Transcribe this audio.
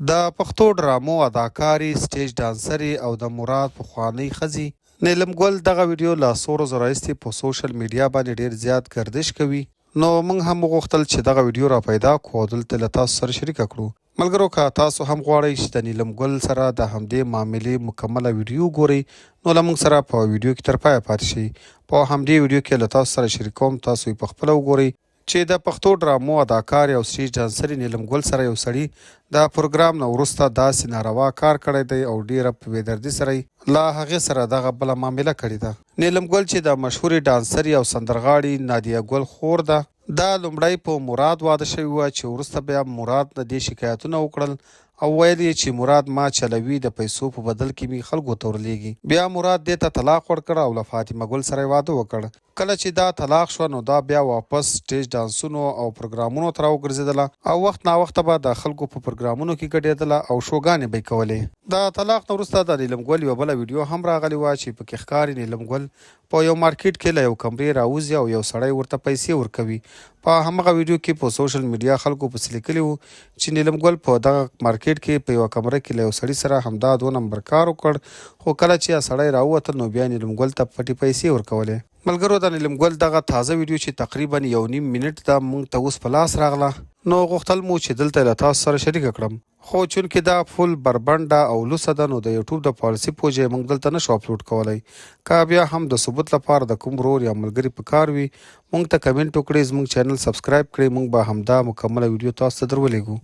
د پښتو ډرامو اداکارې، سټیج ډانسرې او د مراد پخوانۍ ښځې نیلم ګل دغه ویډیو له څو ورځو راهیسې په سوشل میډیا باندې ډیر زیات گردش کوي. نو موږ هم وغوښتل چې دغه ویډیو را پیدا کړو او دلته له تاسو سره شریکه کړو. ملګرو، که تاسو هم غواړئ چې د نیلم ګل سره د همدې معاملې مکمله ویډیو ګورئ، نو له موږ سره په ویډیو کې تر پایه پاتې شئ. په همدې ویډیو کې له تاسو سره شریکوم، تاسو یې په خپله وګورئ چې د پښتو ډرامو اداکار او سټیج ډانسرې نیلم ګل سره یو سړي د پروګرام نه وروسته داسې ناروا کار کړی دی او ډیره په بېدردي سره یې له هغې سره دغه بله معامله کړې ده. نیلم ګل چې د مشهورې ډانسرې او سندرغاړې نادیه ګل خور ده، دا لومړی په مراد واده شوې وه چې وروسته بیا مراد د دې شکایتونه وکړل او ویل یې چې مراد ما چلوي، د پیسو په بدل کې مې خلکو ته ورلیږي. بیا مراد دې ته طلاق ورکړ او له فاطمه ګل سره یې واده وکړ. کله چې دا طلاق شوه نو دا بیا واپس سټیج ډانسونو او پروګرامونو ته راوګرځېدله او وخت ناوخته به د خلکو په پروګرامونو کې ګډېدله او شوګانې به یې کولې. د طلاق نه وروسته د نیلم ګل یوه بله ویډیو هم راغلې وه چې پکې ښکاري نیلم ګل په یو مارکیټ کې له یو کمرې راوځي او یو سړی ورته پیسې ورکوي. په همغه ویډیو کې په سوشل میډیا خلکو پسې لیکلي وو چې نیلم ګل په دغه مارکیټ کې په یوه کمره کې له یو سړي سره همدا 2 نمبر کار وکړ، خو کله چې سړی راووتل نو بیا نیلم ګل ته پټې پیسې ورکولې. ملګرو، د نیلم ګل دغه تازه ویډیو چې تقریبا 1.5 منټ ده موږ ته اوس په لاس راغله، نو غوښتل مو چې دلته له تاسو سره شریکه کړم. خو چونکې دا فل بربنډه او لوسه ده نو د یوټیوب د پالیسي په وجه موږ دلته نشو اپلوډ کولی. که بیا هم د ثبوت لپاره د کوم ورور یا ملګري په کار وي، موږ ته کمنټ وکړئ، زموږ چینل سبسکرایب کړئ، موږ به همدا مکمله ویډیو تاسو ته درولېږو.